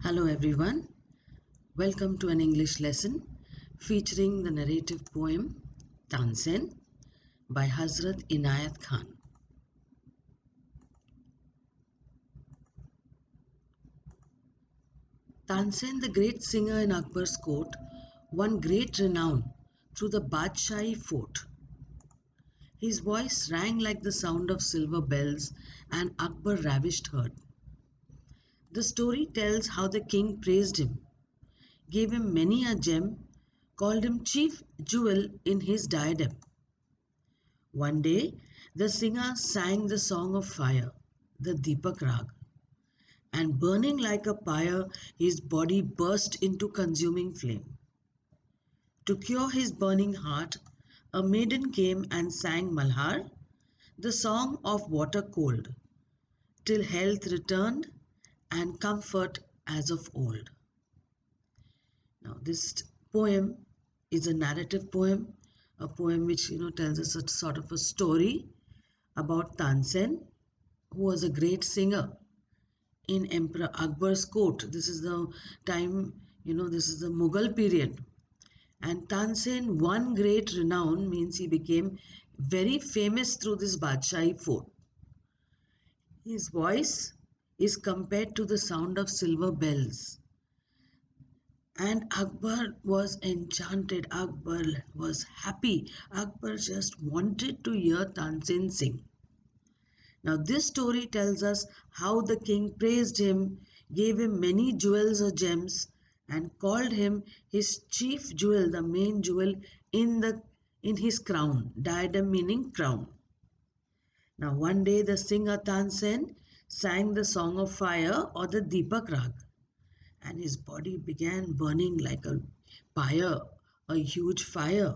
Hello everyone, welcome to an English lesson featuring the narrative poem Tansen by Hazrat Inayat Khan. Tansen, the great singer in Akbar's court, won great renown through the Badshahi fort. His voice rang like the sound of silver bells and Akbar ravished heard. The story tells how the king praised him, gave him many a gem, called him chief jewel in his diadem. One day, the singer sang the song of fire, the Deepak Rag, and burning like a pyre, his body burst into consuming flame. To cure his burning heart, a maiden came and sang Malhar, the song of water cold, till health returned and comfort as of old. Now, this poem is a narrative poem, a poem which tells us a sort of a story about Tansen, who was a great singer in Emperor Akbar's court. This is the time, this is the Mughal period. And Tansen won great renown, means he became very famous through this Badshahi fort. His voice is compared to the sound of silver bells. And Akbar was enchanted. Akbar was happy. Akbar just wanted to hear Tansen sing. Now, this story tells us how the king praised him, gave him many jewels or gems, and called him his chief jewel, the main jewel in his crown, diadem meaning crown. Now, one day the singer Tansen sang the song of fire or the Deepak Rag, and his body began burning like a pyre, a huge fire.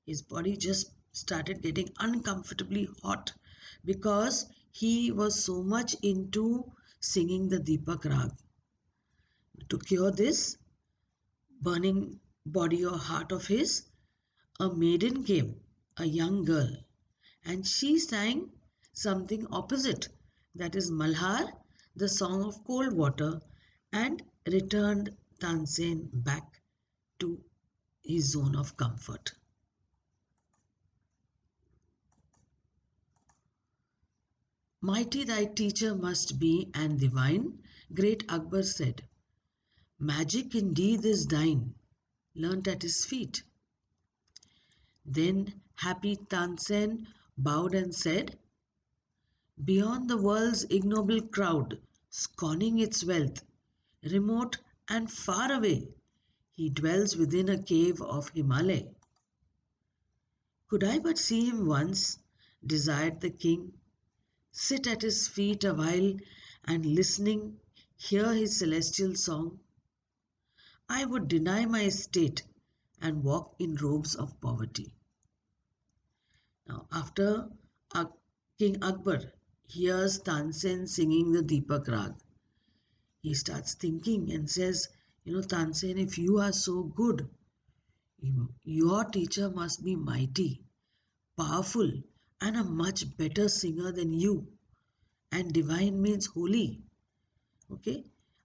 His body just started getting uncomfortably hot because he was so much into singing the Deepak Rag. To cure this burning body or heart of his, a maiden came, a young girl, and she sang something opposite, that is Malhar, the song of cold water, and returned Tansen back to his zone of comfort. Mighty thy teacher must be and divine, great Akbar said. Magic indeed is thine, learnt at his feet. Then happy Tansen bowed and said, beyond the world's ignoble crowd, scorning its wealth, remote and far away, he dwells within a cave of Himalaya. Could I but see him once, desired the king, sit at his feet a while and listening, hear his celestial song, I would deny my estate and walk in robes of poverty. Now, after King Akbar hears Tansen singing the Deepak Rag, he starts thinking and says, Tansen, if you are so good, your teacher must be mighty, powerful, and a much better singer than you. And divine means holy. Okay?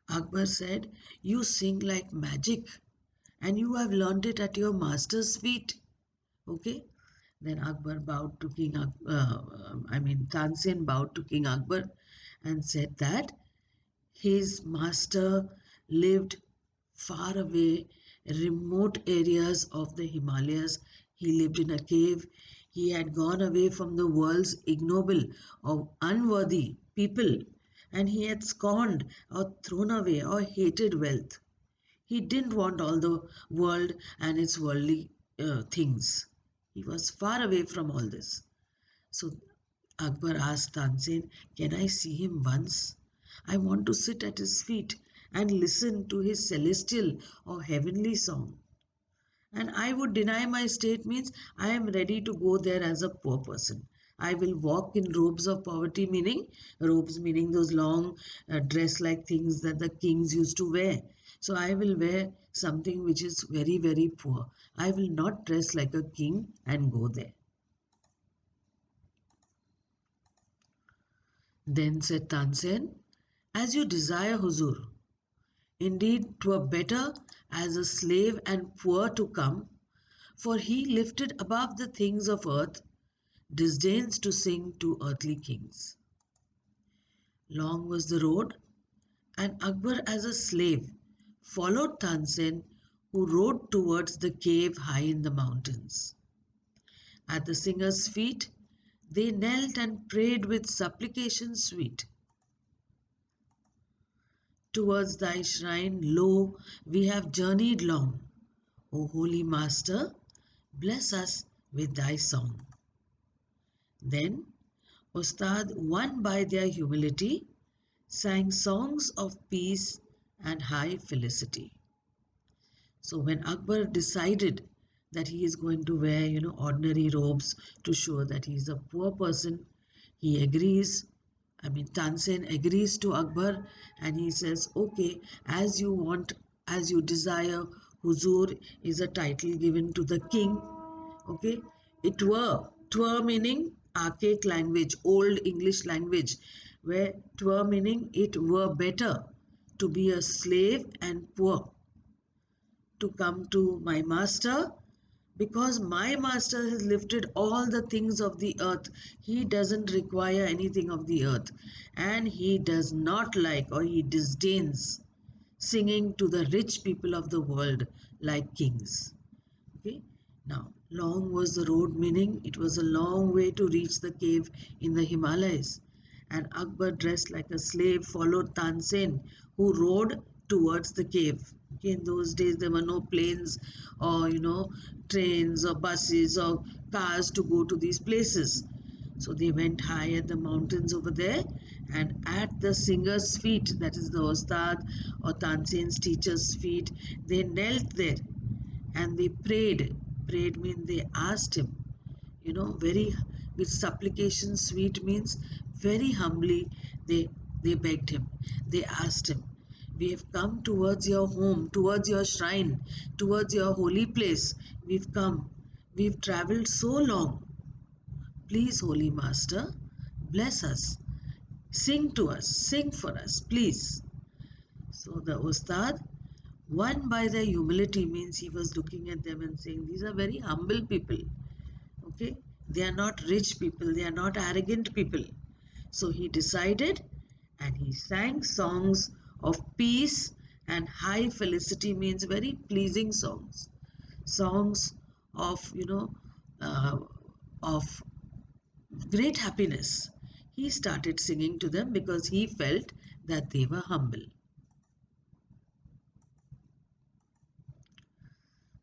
Akbar said, you sing like magic and you have learnt it at your master's feet. Okay? Then Akbar bowed to Tansen bowed to King Akbar and said that his master lived far away, remote areas of the Himalayas. He lived in a cave. He had gone away from the world's ignoble or unworthy people, and he had scorned or thrown away or hated wealth. He didn't want all the world and its worldly things. He was far away from all this. So Akbar asked Tansen, can I see him once? I want to sit at his feet and listen to his celestial or heavenly song. And I would deny my state means I am ready to go there as a poor person. I will walk in robes of poverty, meaning robes meaning those long dress like things that the kings used to wear. So I will wear something which is very, very poor. I will not dress like a king and go there. Then said Tansen, as you desire, Huzur, Indeed, 'twere better as a slave and poor to come, for he lifted above the things of earth, disdains to sing to earthly kings. Long was the road, and Akbar as a slave followed Tansen, who rode towards the cave high in the mountains. At the singer's feet they knelt and prayed with supplication sweet. Towards thy shrine, lo, we have journeyed long. O holy Master, bless us with thy song. Then Ustad, won by their humility, sang songs of peace and high felicity. So when Akbar decided that he is going to wear, ordinary robes to show that he is a poor person, he agrees. Tansen agrees to Akbar and he says, okay, as you want, as you desire, Huzur is a title given to the king. Okay, twere meaning archaic language, old English language, where twere meaning it were better to be a slave and poor to come to my master, because my master has lifted all the things of the earth. He doesn't require anything of the earth, and he does not like, or he disdains singing to the rich people of the world like kings. Okay, now long was the road, meaning it was a long way to reach the cave in the Himalayas, and Akbar, dressed like a slave, followed Tansen, who rode towards the cave. Okay, in those days there were no planes or trains or buses or cars to go to these places. So they went high at the mountains over there, and at the singer's feet, that is the Ustad or Tansen's teacher's feet, they knelt there and they prayed. Prayed means they asked him, very with supplication sweet means very humbly they begged him. They asked him, we have come towards your home, towards your shrine, towards your holy place. We've come. We've traveled so long. Please, Holy Master, bless us. Sing to us, sing for us, please. So the Ustad, won by their humility, means he was looking at them and saying, these are very humble people. Okay, they are not rich people, they are not arrogant people. So he decided and he sang songs of peace and high felicity, means very pleasing songs. Songs of, uh, of great happiness. He started singing to them because he felt that they were humble.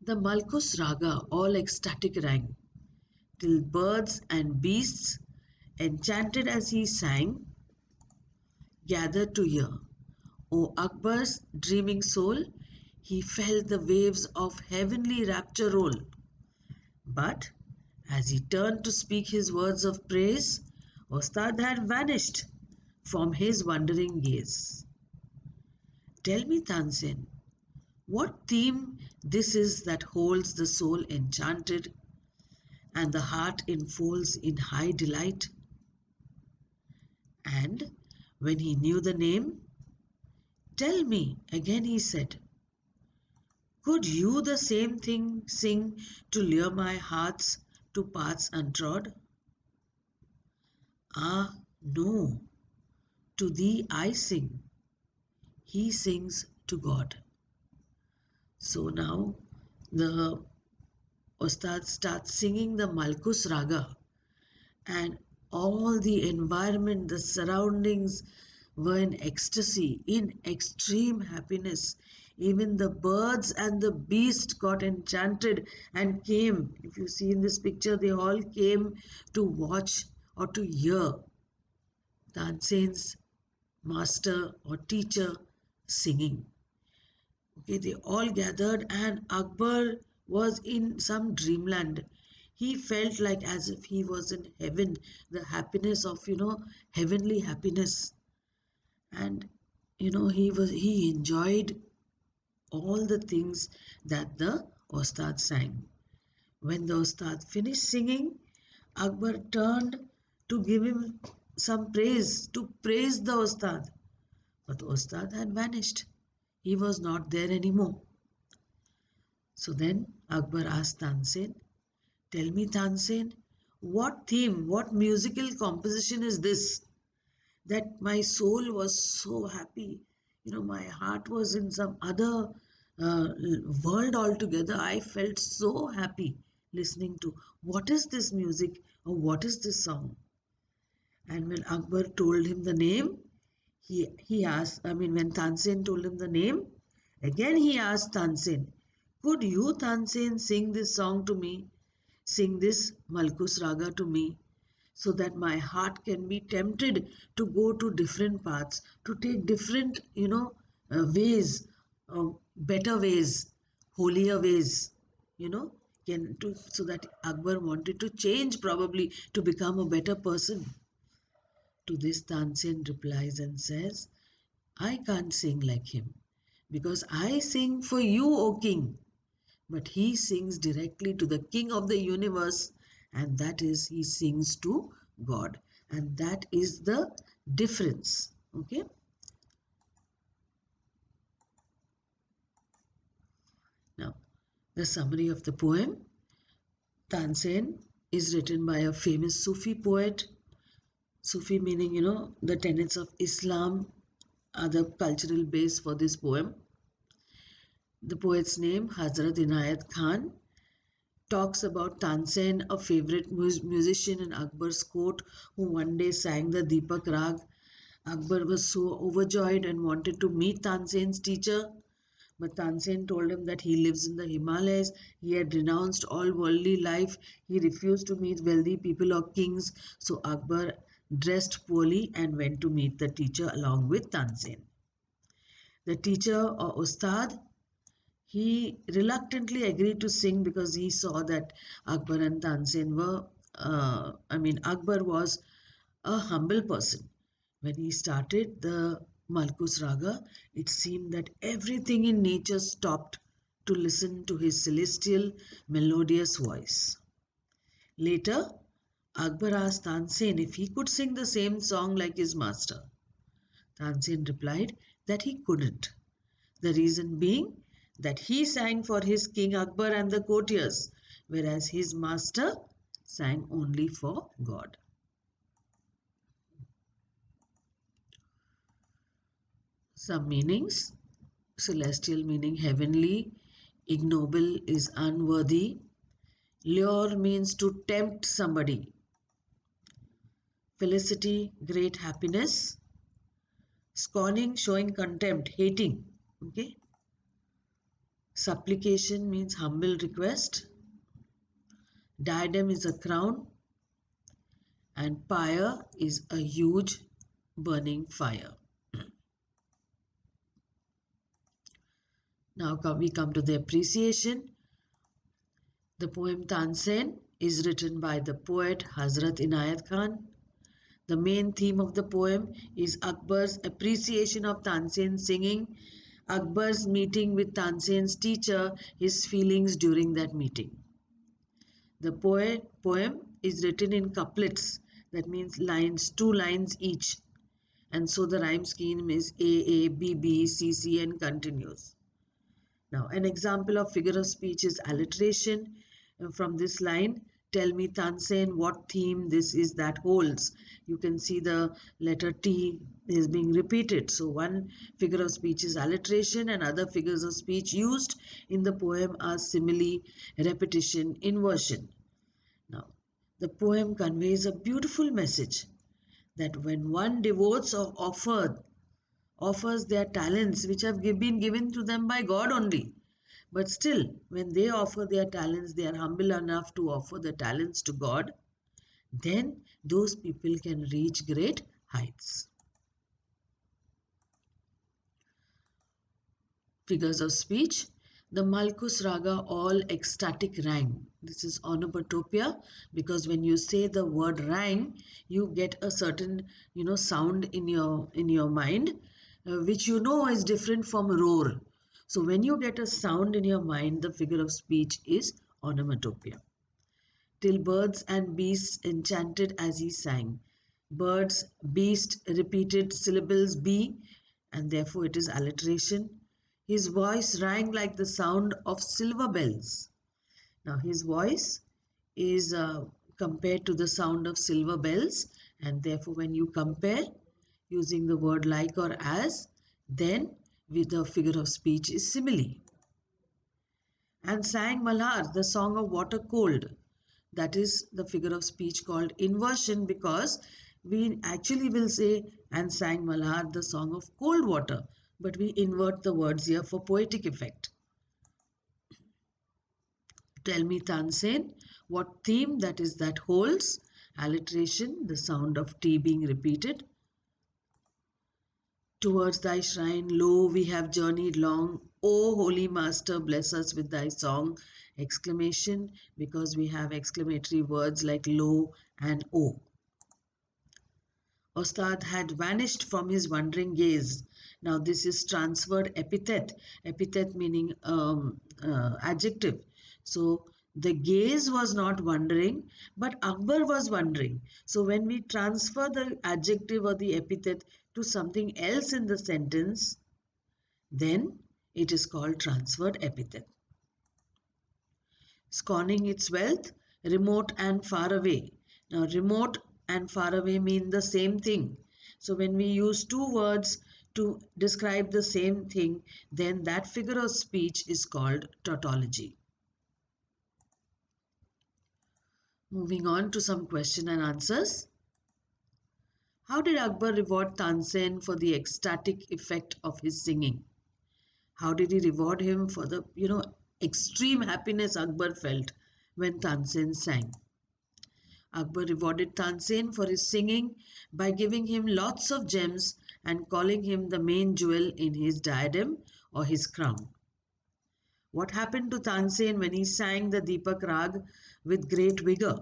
The Malkus Raga all ecstatic rang, till birds and beasts, enchanted as he sang, gathered to hear. O Akbar's dreaming soul, he felt the waves of heavenly rapture roll. But as he turned to speak his words of praise, Ustad had vanished from his wondering gaze. Tell me, Tansen, what theme this is that holds the soul enchanted and the heart enfolds in high delight? And when he knew the name, tell me, again he said, could you the same thing sing to lure my hearts to paths untrod? Ah, no, to thee I sing. He sings to God. So now the Ustad starts singing the Malkus Raga, and all the environment, the surroundings were in ecstasy, in extreme happiness. Even the birds and the beasts got enchanted and came. If you see in this picture, they all came to watch or to hear Tansen's master or teacher singing. Okay, they all gathered, and Akbar was in some dreamland. He felt like as if he was in heaven, the happiness of, heavenly happiness. And, he enjoyed all the things that the Ustad sang. When the Ustad finished singing, Akbar turned to give him some praise, to praise the Ustad. But the Ustad had vanished. He was not there anymore. So then Akbar asked Tansen, "Tell me, Tansen, what theme, what musical composition is this? That my soul was so happy. My heart was in some other world altogether. I felt so happy listening to. What is this music or what is this song?" And when Akbar told him the name, he asked, when Tansen told him the name, again he asked Tansen, "Could you, Tansen, sing this song to me? Sing this Malkus Raga to me, so that my heart can be tempted to go to different paths, to take different, ways, better ways, holier ways, you know, so that Akbar wanted to change probably to become a better person." To this, Tansen replies and says, "I can't sing like him because I sing for you, O king. But he sings directly to the king of the universe, and that is, he sings to God. And that is the difference." Okay. Now, the summary of the poem. Tansen is written by a famous Sufi poet. Sufi meaning, the tenets of Islam are the cultural base for this poem. The poet's name, Hazrat Inayat Khan, talks about Tansen, a favorite musician in Akbar's court, who one day sang the Deepak Rag. Akbar was so overjoyed and wanted to meet Tansen's teacher, but Tansen told him that he lives in the Himalayas. He had renounced all worldly life. He refused to meet wealthy people or kings. So Akbar dressed poorly and went to meet the teacher along with Tansen. The teacher or Ustad, he reluctantly agreed to sing because he saw that Akbar and Tansen were, Akbar was a humble person. When he started the Malkus Raga, it seemed that everything in nature stopped to listen to his celestial, melodious voice. Later, Akbar asked Tansen if he could sing the same song like his master. Tansen replied that he couldn't. The reason being that he sang for his king Akbar and the courtiers, whereas his master sang only for God. Some meanings: celestial meaning heavenly, ignoble is unworthy, lure means to tempt somebody, felicity great happiness, scorning showing contempt, hating. Okay. Supplication means humble request, diadem is a crown, and pyre is a huge burning fire. Now we come to the appreciation. The poem Tansen is written by the poet Hazrat Inayat Khan. The main theme of the poem is Akbar's appreciation of Tansen's singing, Akbar's meeting with Tansen's teacher, his feelings during that meeting. The poem is written in couplets, that means lines, 2 lines each. And so the rhyme scheme is A, B, B, C, C, and continues. Now, an example of figure of speech is alliteration. From this line, "Tell me, Tansen, what theme this is that holds." You can see the letter T is being repeated. So one figure of speech is alliteration, and other figures of speech used in the poem are simile, repetition, inversion. Now, the poem conveys a beautiful message that when one devotes or offers their talents which have been given to them by God only. But still, when they offer their talents, they are humble enough to offer the talents to God, then those people can reach great heights. Figures of speech. The Malkus Raga, all ecstatic rhyme. This is onomatopoeia because when you say the word rhyme, you get a certain sound in your mind, which is different from roar. So when you get a sound in your mind, the figure of speech is onomatopoeia. Till birds and beasts enchanted as he sang. Birds, beast, repeated syllables be, and therefore it is alliteration. His voice rang like the sound of silver bells. Now, his voice is compared to the sound of silver bells, and therefore, when you compare using the word like or as, then with the figure of speech is simile. And sang Malhar, the song of water cold. That is the figure of speech called inversion, because we actually will say and sang Malhar, the song of cold water, but we invert the words here for poetic effect. Tell me, Tansen, what theme that is that holds? Alliteration, the sound of T being repeated. Towards thy shrine, lo, we have journeyed long. O holy master, bless us with thy song. Exclamation, because we have exclamatory words like lo and o. Ostad had vanished from his wondering gaze. Now this is transferred epithet. Epithet meaning adjective. So the gaze was not wandering, but Akbar was wondering. So when we transfer the adjective or the epithet to something else in the sentence, then it is called transferred epithet. Scorning its wealth, remote and far away. Now, remote and far away mean the same thing. So, when we use two words to describe the same thing, then that figure of speech is called tautology. Moving on to some question and answers. How did Akbar reward Tansen for the ecstatic effect of his singing? How did he reward him for the, extreme happiness Akbar felt when Tansen sang? Akbar rewarded Tansen for his singing by giving him lots of gems and calling him the main jewel in his diadem or his crown. What happened to Tansen when he sang the Deepak Rag with great vigor?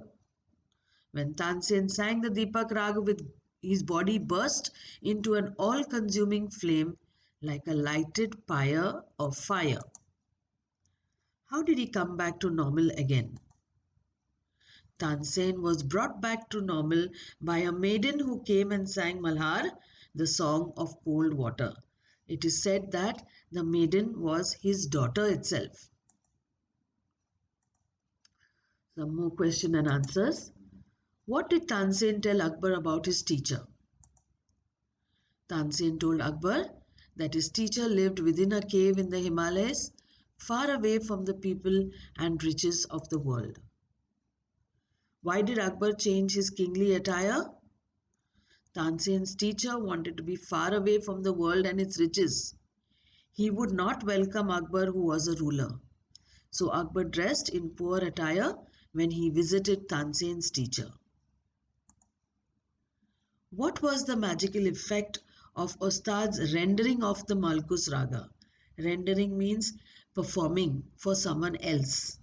When Tansen sang the Deepak Rag, with his body burst into an all-consuming flame like a lighted pyre of fire. How did he come back to normal again? Tansen was brought back to normal by a maiden who came and sang Malhar, the song of cold water. It is said that the maiden was his daughter itself. Some more question and answers. What did Tansen tell Akbar about his teacher? Tansen told Akbar that his teacher lived within a cave in the Himalayas, far away from the people and riches of the world. Why did Akbar change his kingly attire? Tansen's teacher wanted to be far away from the world and its riches. He would not welcome Akbar, who was a ruler. So Akbar dressed in poor attire when he visited Tansen's teacher. What was the magical effect of Ostad's rendering of the Malkus Raga? Rendering means performing for someone else.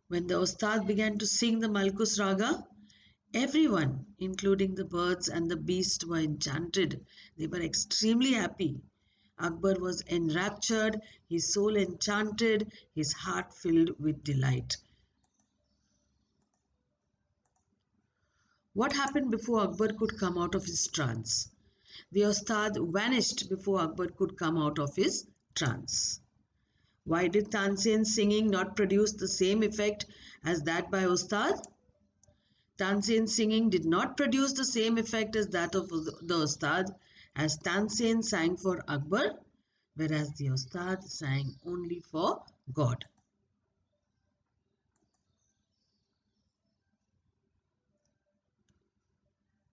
When the Ostad began to sing the Malkus Raga, everyone, including the birds and the beasts, were enchanted. They were extremely happy. Akbar was enraptured, his soul enchanted, his heart filled with delight. What happened before Akbar could come out of his trance? The Ostad vanished before Akbar could come out of his trance. Why did Tansen's singing not produce the same effect as that by Ostad? Tansen's singing did not produce the same effect as that of the Ostad, as Tansen sang for Akbar, whereas the Ostad sang only for God.